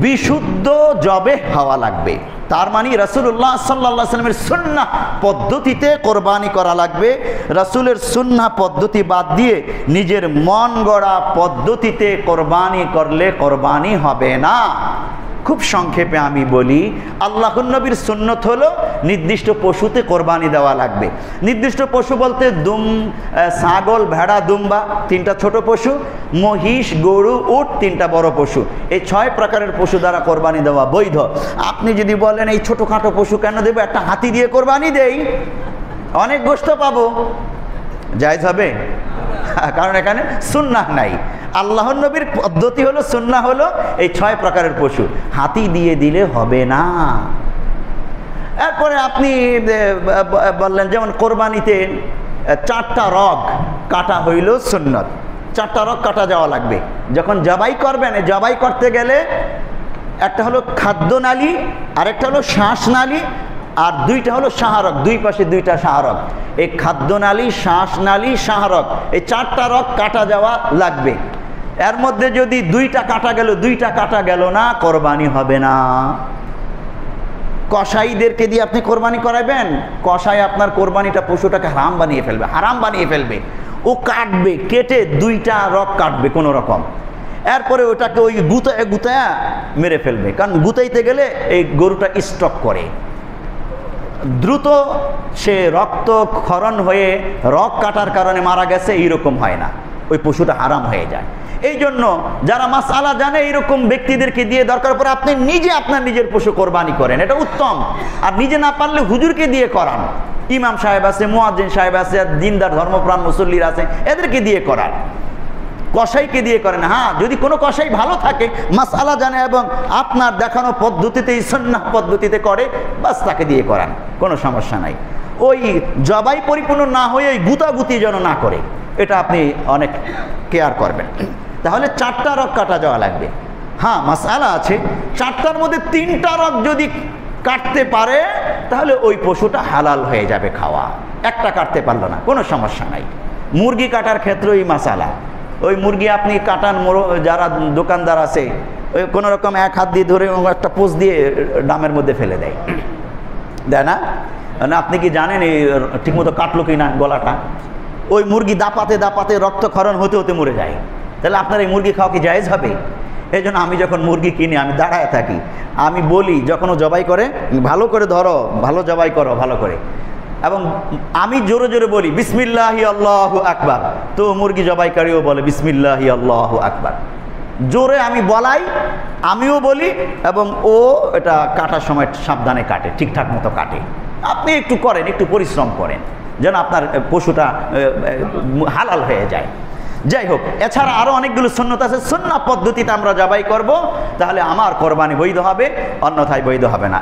বিশুদ্ধ জবে হওয়া লাগবে। তার মানে রাসূলুল্লাহ সাল্লাল্লাহু আলাইহি ওয়াসাল্লামের সুন্নাহ পদ্ধতিতে কোরবানি করা লাগবে। রাসূলের সুন্নাহ পদ্ধতি বাদ দিয়ে নিজের মন গড়া পদ্ধতিতে কোরবানি করলে কোরবানি হবে না। খুব সংক্ষেপে আমি বলি, আল্লাহর নবীর সুন্নত হলো নির্দিষ্ট পশুতে কোরবানি দেওয়া লাগবে। নির্দিষ্ট পশু বলতে ছাগল, ভেড়া, দুম্বা 3টা ছোট পশু, মহিষ, গরু, উট 3টা বড় পশু। এই 6 প্রকারের পশু দ্বারা কোরবানি দেওয়া বৈধ। আপনি যদি বলেন এই ছোটোখাটো পশু কেন দেবো, একটা হাতি দিয়ে কোরবানি দেই, অনেক গোশত পাবো, জায়েজ হবে? কারণ এখানে সুন্নাহ নাই। আল্লাহর নবীর পদ্ধতি হলো, সুন্নাহ হলো এই 6 প্রকারের পশু, হাতি দিয়ে দিলে হবে না। এরপরে আপনি বললেন যেমন কোরবানিতে 4টা রগ কাটা হইল সুন্নত, 4টা রগ কাটা যাওয়া লাগবে। যখন জবাই করবেন, জবাই করতে গেলে একটা হলো খাদ্যনালী, আরেকটা হলো শ্বাসনালী, আর 2টা হলো শাহরগ, 2 পাশে 2টা শাহরগ। এই খাদ্যনালী, শ্বাসনালী, শাহরগ, এই 4টা রগ কাটা যাওয়া লাগবে। এর মধ্যে যদি 2টা কাটা গেল, 2টা কাটা গেল না, কোরবানি হবে না। কসাইদেরকে দিয়ে আপনি কোরবানি করাবেন, কসাই আপনার কোরবানিটা পশুটাকে হারাম বানিয়ে ফেলবে, হারাম বানিয়ে ফেলবে। ও কাটবে, কেটে 2টা রগ কাটবে কোনো রকম, এরপরে ওটাকে ওই গুতায় গুতায় মেরে ফেলবে। কারণ গুতাইতে গেলে এই গরুটা স্টক করে, দ্রুত সে রক্ত ক্ষরণ হয়ে রগ কাটার কারণে মারা গেছে, এইরকম হয় না, ওই পশুটা হারাম হয়ে যায়। এই জন্য যারা মাসআলা জানে এইরকম ব্যক্তিদেরকে দিয়ে দরকার পড়ে আপনি নিজে আপনার নিজের পশু কোরবানি করেন, এটা উত্তম। আর নিজে না পারলে হুজুরকে দিয়ে করান, ইমাম সাহেব আছে, মুয়াজ্জিন সাহেব আছে, দিনদার ধর্মপ্রাণ মুসল্লির আছে, এদেরকে দিয়ে করান, কসাইকে দিয়ে করেন। হ্যাঁ, যদি কোনো কসাই ভালো থাকে, মাসআলা জানে এবং আপনার দেখানো পদ্ধতিতে, সুন্নাহ পদ্ধতিতে করে, বাস তাকে দিয়ে করান, কোনো সমস্যা নাই। ওই জবাই পরিপূর্ণ না হয়ে ওই গুতাগুতি যেন না করে, এটা আপনি অনেক কেয়ার করবেন। তাহলে 4টা রগ কাটা যাওয়া লাগবে। হ্যাঁ, মাসআলা আছে, 4টার মধ্যে 3টা রগ যদি কাটতে পারে তাহলে ওই পশুটা হালাল হয়ে যাবে খাওয়া। একটা কাটতে পারলো না, কোনো সমস্যা নাই। মুরগি কাটার ক্ষেত্রে ওই মাসআলা, ওই মুরগি আপনি কাটান, যারা দোকানদার আছে ওই কোনো রকম এক হাত দিয়ে ধরে একটা পোজ দিয়ে ডামের মধ্যে ফেলে দেয়, দেয় না? আপনি কি জানেন এই ঠিকমতো কাটলো কি না গলাটা? ওই মুরগি দাপাতে দাপাতে রক্তক্ষরণ হতে হতে মরে যায়। তাহলে আপনার এই মুরগি খাওয়া কি জায়েজ হবে? এই জন্য আমি যখন মুরগি কিনি আমি দাঁড়ায় থাকি, আমি বলি যখন ও জবাই করে, ভালো করে ধরো, ভালো জবাই করো ভালো করে, এবং আমি জোরে জোরে বলি বিসমিল্লাহি আল্লাহু আকবার, তো মুরগি জবাইকারীও বলে বিসমিল্লাহি আল্লাহু আকবার। জোরে আমি বলাই, আমিও বলি, এবং ও এটা কাটার সময় সাবধানে কাটে, ঠিকঠাক মতো কাটে। আপনি একটু করেন, একটু পরিশ্রম করেন যেন আপনার পশুটা হালাল হয়ে যায়। যাই হোক, এছাড়া আরও অনেকগুলো সুন্নত আছে, সুন্নাহ পদ্ধতিতে আমরা জবাই করব, তাহলে আমার কোরবানি বৈধ হবে, অন্যথায় বৈধ হবে না।